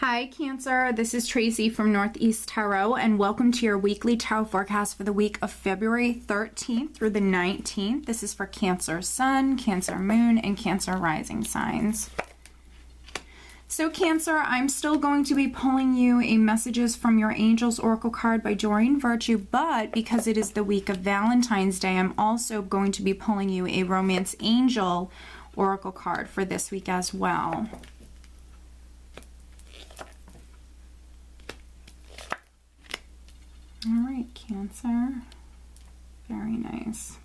Hi Cancer, this is Tracy from Northeast Tarot and welcome to your weekly tarot forecast for the week of February 13th through the 19th. This is for Cancer Sun, Cancer Moon, and Cancer Rising signs. So Cancer, I'm still going to be pulling you a Messages from Your Angels Oracle card by Doreen Virtue, but because it is the week of Valentine's Day, I'm also going to be pulling you a Romance Angel Oracle card for this week as well. All right, Cancer. Very nice.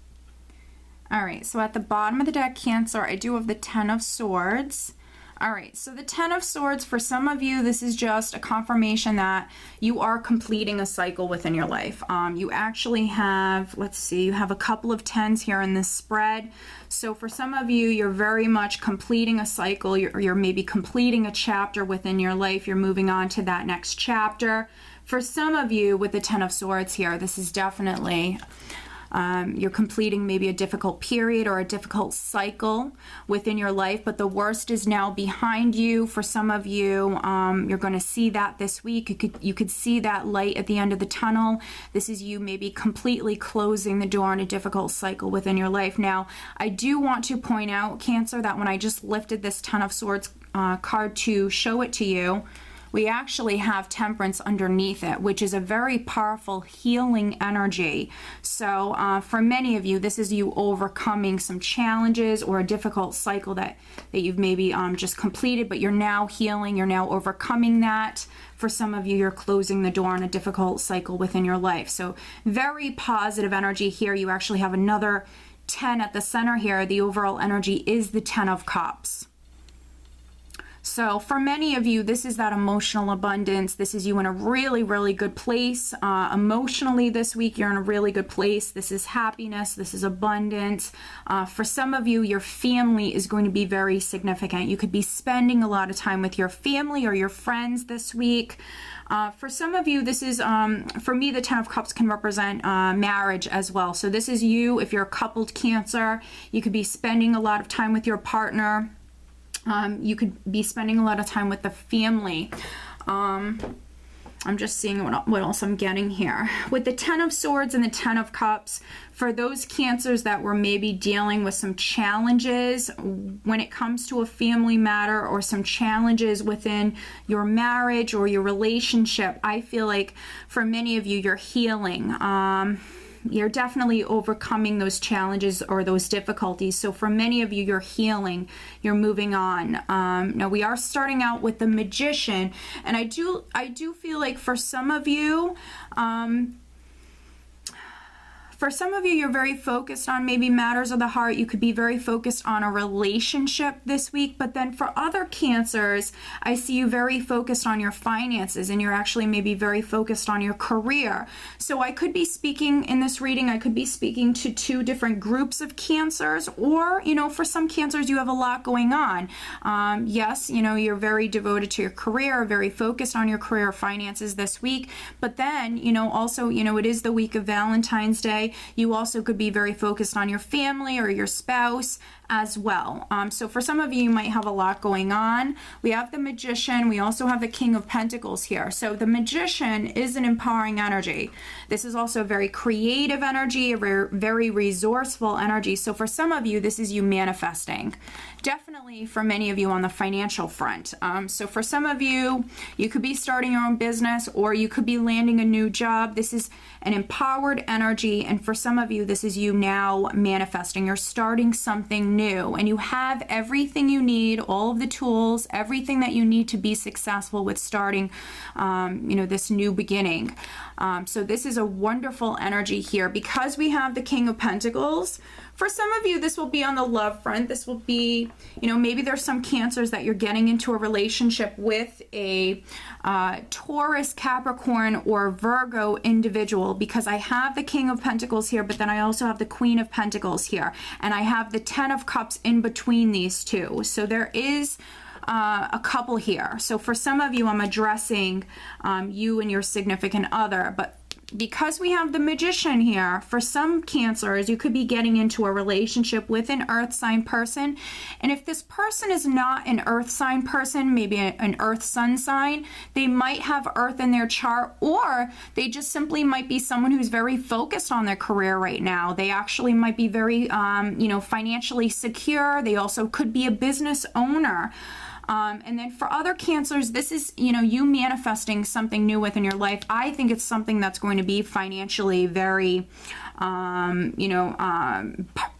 All right, so at the bottom of the deck, Cancer, I do have the Ten of Swords. All right, so the Ten of Swords, for some of you, this is just a confirmation that you are completing a cycle within your life. You actually have, let's see, you have a couple of tens here in this spread. So for some of you, you're very much completing a cycle. You're maybe completing a chapter within your life. You're moving on to that next chapter. For some of you with the Ten of Swords here, this is definitely, you're completing maybe a difficult period or a difficult cycle within your life, but the worst is now behind you. For some of you, you're going to see that this week. You could see that light at the end of the tunnel. This is you maybe completely closing the door on a difficult cycle within your life. Now, I do want to point out, Cancer, that when I just lifted this Ten of Swords card to show it to you, we actually have Temperance underneath it, which is a very powerful healing energy. So for many of you, this is you overcoming some challenges or a difficult cycle that you've maybe just completed, but you're now healing, you're now overcoming that. For some of you, you're closing the door on a difficult cycle within your life. So very positive energy here. You actually have another 10 at the center here. The overall energy is the 10 of Cups. So for many of you, this is that emotional abundance. This is you in a really, really good place. Emotionally this week, you're in a really good place. This is happiness. This is abundance. For some of you, your family is going to be very significant. You could be spending a lot of time with your family or your friends this week. For some of you, this is, for me, the Ten of Cups can represent marriage as well. So this is you, if you're a coupled Cancer, you could be spending a lot of time with your partner. You could be spending a lot of time with the family. I'm just seeing what else I'm getting here. With the Ten of Swords and the Ten of Cups, for those Cancers that were maybe dealing with some challenges when it comes to a family matter or some challenges within your marriage or your relationship, I feel like for many of you, you're healing. You're definitely overcoming those challenges or those difficulties. So for many of you, you're healing, you're moving on. Now we are starting out with the Magician, and I do feel like for some of you, you're very focused on maybe matters of the heart. You could be very focused on a relationship this week, but then for other Cancers, I see you very focused on your finances, and you're actually maybe very focused on your career. So I could be speaking in this reading, I could be speaking to two different groups of Cancers, or, you know, for some Cancers, you have a lot going on. Yes, you know, you're very devoted to your career, very focused on your career finances this week, but then, you know, also, you know, it is the week of Valentine's Day. You also could be very focused on your family or your spouse as well. So for some of you, you might have a lot going on. We have the Magician. We also have the King of Pentacles here. So the Magician is an empowering energy. This is also a very creative energy, a very resourceful energy. So for some of you, this is you manifesting. Definitely for many of you on the financial front. So for some of you, you could be starting your own business or you could be landing a new job. This is an empowered energy. And for some of you, this is you now manifesting. You're starting something new and you have everything you need, all of the tools, everything that you need to be successful with starting, you know, this new beginning. So this is a wonderful energy here because we have the King of Pentacles. For some of you, this will be on the love front. This will be, you know, maybe there's some Cancers that you're getting into a relationship with a Taurus, Capricorn, or Virgo individual, because I have the King of Pentacles here, but then I also have the Queen of Pentacles here, and I have the Ten of Cups in between these two. So there is a couple here. So for some of you, I'm addressing you and your significant other, but because we have the Magician here, for some Cancers, you could be getting into a relationship with an earth sign person. And if this person is not an earth sign person, maybe an earth sun sign, they might have earth in their chart, or they just simply might be someone who's very focused on their career right now. They actually might be very, financially secure. They also could be a business owner. And then for other Cancers, this is, you manifesting something new within your life. I think it's something that's going to be financially very,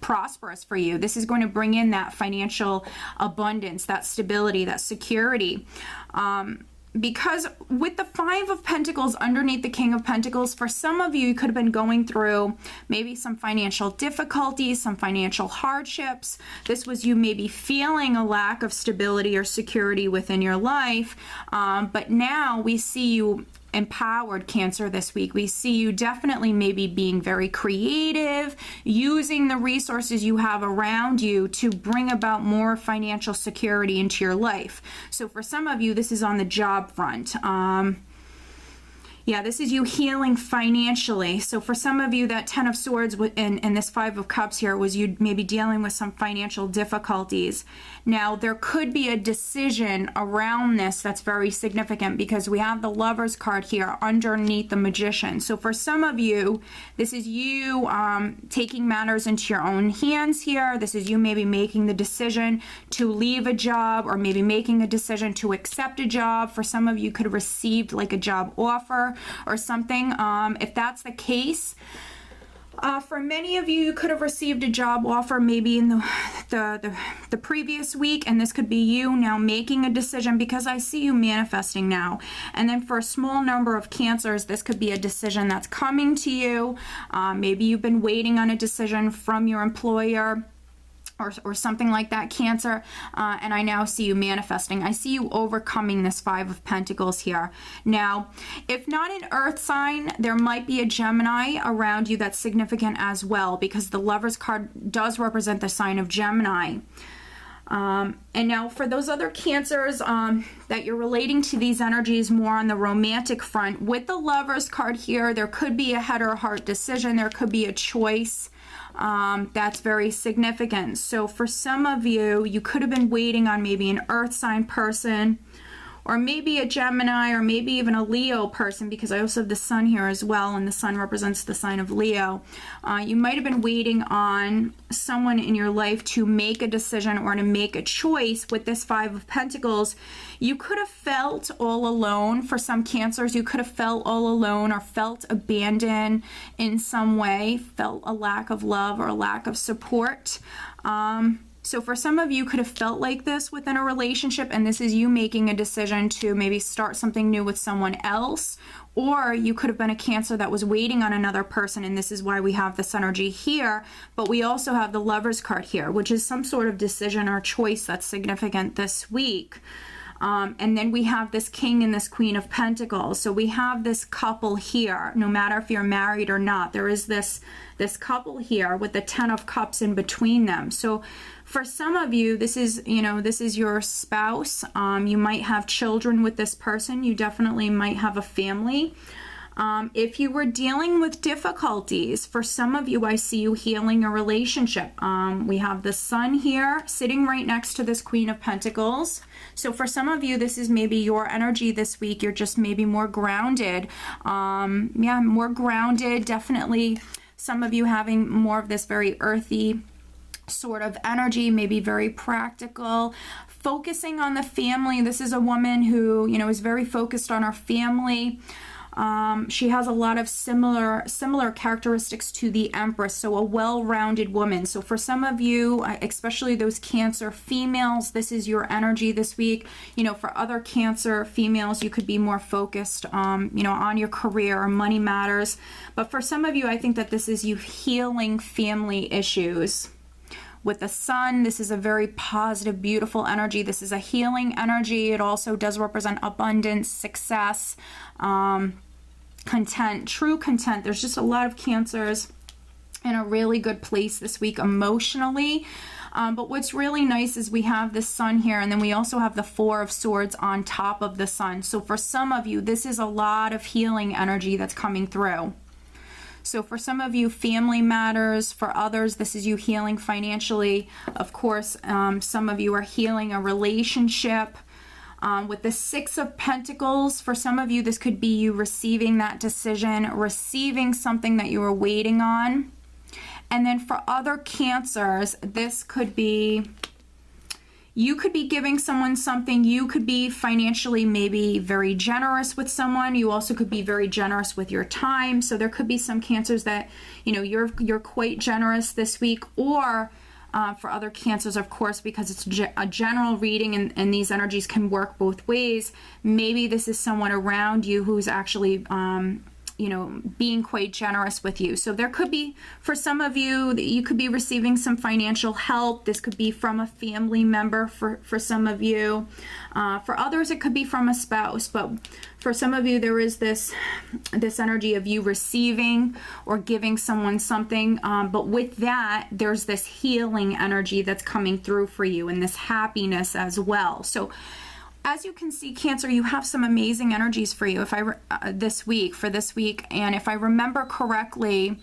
prosperous for you. This is going to bring in that financial abundance, that stability, that security. Because with the Five of Pentacles underneath the King of Pentacles, for some of you, you could have been going through maybe some financial difficulties, some financial hardships. This was you maybe feeling a lack of stability or security within your life. But now we see you empowered, Cancer, this week. We see you definitely maybe being very creative, using the resources you have around you to bring about more financial security into your life. So for some of you, this is on the job front. Yeah, this is you healing financially. So for some of you, that Ten of Swords and this Five of Cups here was you maybe dealing with some financial difficulties. Now, there could be a decision around this that's very significant because we have the Lovers card here underneath the Magician. So for some of you, this is you taking matters into your own hands here. This is you maybe making the decision to leave a job, or maybe making a decision to accept a job. For some of you, could have received like a job offer or something. If that's the case, for many of you, you could have received a job offer maybe in the previous week, and this could be you now making a decision, because I see you manifesting now. And then for a small number of Cancers, this could be a decision that's coming to you. Maybe you've been waiting on a decision from your employer, or something like that, Cancer, and I now see you manifesting. I see you overcoming this Five of Pentacles here. Now, if not an earth sign, there might be a Gemini around you that's significant as well, because the Lovers card does represent the sign of Gemini. And now for those other Cancers that you're relating to these energies more on the romantic front, with the Lovers card here, there could be a head or heart decision. There could be a choice that's very significant. So for some of you, you could have been waiting on maybe an earth sign person, or maybe a Gemini, or maybe even a Leo person, because I also have the Sun here as well, and the Sun represents the sign of Leo. You might have been waiting on someone in your life to make a decision or to make a choice with this Five of Pentacles. You could have felt all alone. For some Cancers, you could have felt all alone or felt abandoned in some way, felt a lack of love or a lack of support. So for some of you, could have felt like this within a relationship, and this is you making a decision to maybe start something new with someone else. Or you could have been a Cancer that was waiting on another person, and this is why we have this energy here. But we also have the Lovers card here, which is some sort of decision or choice that's significant this week. And then we have this King and this Queen of Pentacles. So we have this couple here, no matter if you're married or not. There is this couple here with the Ten of Cups in between them. So for some of you, this is your spouse. You might have children with this person. You definitely might have a family. If you were dealing with difficulties, for some of you, I see you healing a relationship. We have the Sun here sitting right next to this Queen of Pentacles. So for some of you, this is maybe your energy this week. You're just maybe more grounded. Yeah, more grounded. Definitely some of you having more of this very earthy sort of energy, maybe very practical, focusing on the family. This is a woman who, is very focused on her family. She has a lot of similar characteristics to the Empress, so a well-rounded woman. So for some of you, especially those Cancer females, this is your energy this week. For other Cancer females, you could be more focused, on your career or money matters. But for some of you, I think that this is you healing family issues. With the Sun, this is a very positive, beautiful energy. This is a healing energy. It also does represent abundance, success, content, true content. There's just a lot of Cancers in a really good place this week emotionally. But what's really nice is we have the Sun here, and then we also have the Four of Swords on top of the Sun. So for some of you, this is a lot of healing energy that's coming through. So for some of you, family matters. For others, this is you healing financially. Of course, some of you are healing a relationship. With the Six of Pentacles, for some of you, this could be you receiving that decision, receiving something that you were waiting on. And then for other Cancers, this could be, you could be giving someone something. You could be financially maybe very generous with someone. You also could be very generous with your time. So there could be some Cancers that, you know, you're quite generous this week, or for other Cancers, of course, because it's a general reading and these energies can work both ways. Maybe this is someone around you who's actually, you know, being quite generous with you. So there could be, for some of you, you could be receiving some financial help. This could be from a family member for some of you. For others, it could be from a spouse. But for some of you, there is this energy of you receiving or giving someone something. But with that, there's this healing energy that's coming through for you, and this happiness as well. So as you can see, Cancer, you have some amazing energies for you this week. And if I remember correctly,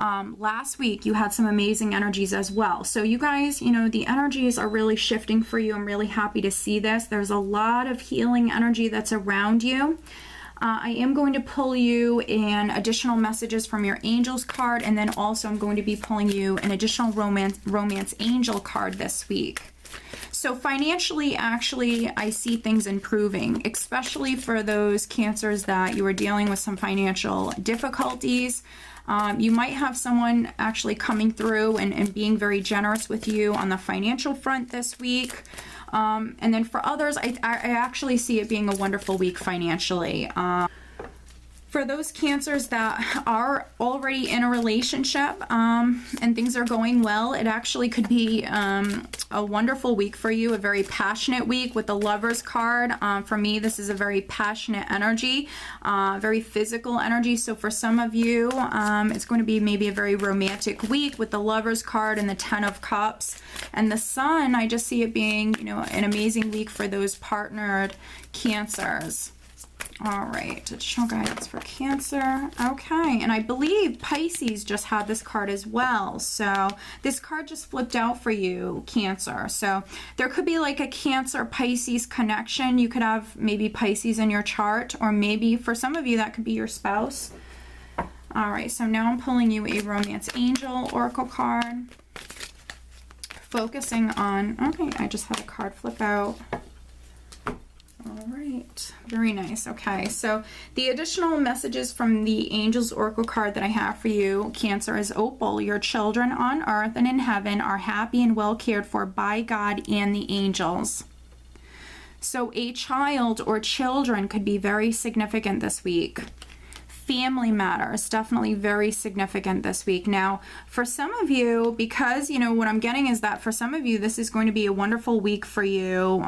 last week you had some amazing energies as well. So you guys, you know, the energies are really shifting for you. I'm really happy to see this. There's a lot of healing energy that's around you. I am going to pull you in additional messages from your Angels card, and then also I'm going to be pulling you an additional romance angel card this week. So financially, actually, I see things improving, especially for those Cancers that you are dealing with some financial difficulties. You might have someone actually coming through and being very generous with you on the financial front this week. And then for others, I actually see it being a wonderful week financially. For those Cancers that are already in a relationship and things are going well, it actually could be a wonderful week for you, a very passionate week with the Lovers card. For me, this is a very passionate energy, very physical energy. So for some of you, it's going to be maybe a very romantic week with the Lovers card and the Ten of Cups. And the Sun, I just see it being, you know, an amazing week for those partnered Cancers. All right, additional guidance for Cancer. Okay, and I believe Pisces just had this card as well. So this card just flipped out for you, Cancer. So there could be like a Cancer-Pisces connection. You could have maybe Pisces in your chart, or maybe for some of you that could be your spouse. All right, so now I'm pulling you a Romance Angel Oracle card. Focusing on, okay, I just had a card flip out. All right, very nice. Okay, so the additional messages from the Angels Oracle card that I have for you, Cancer, is Opal. Your children on earth and in heaven are happy and well cared for by God and the angels. So a child or children could be very significant this week. Family matters, definitely very significant this week. Now, for some of you, because, you know, what I'm getting is that for some of you, this is going to be a wonderful week for you.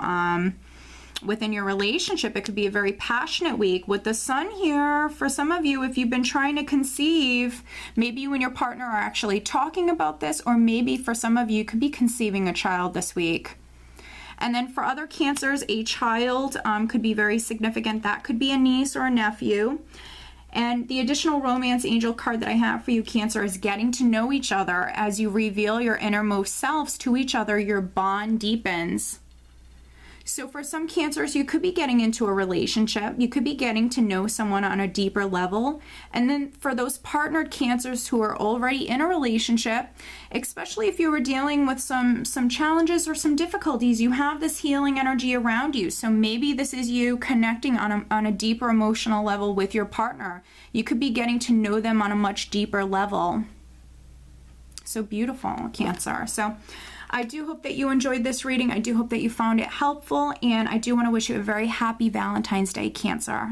Within your relationship, it could be a very passionate week. With the Sun here, for some of you, if you've been trying to conceive, maybe you and your partner are actually talking about this, or maybe for some of you, could be conceiving a child this week. And then for other Cancers, a child could be very significant. That could be a niece or a nephew. And the additional Romance Angel card that I have for you, Cancer, is getting to know each other. As you reveal your innermost selves to each other, your bond deepens. So for some Cancers, you could be getting into a relationship. You could be getting to know someone on a deeper level. And then for those partnered Cancers who are already in a relationship, especially if you were dealing with some challenges or some difficulties, you have this healing energy around you. So maybe this is you connecting on a deeper emotional level with your partner. You could be getting to know them on a much deeper level. So beautiful, Cancer. So I do hope that you enjoyed this reading. I do hope that you found it helpful, and I do want to wish you a very happy Valentine's Day, Cancer.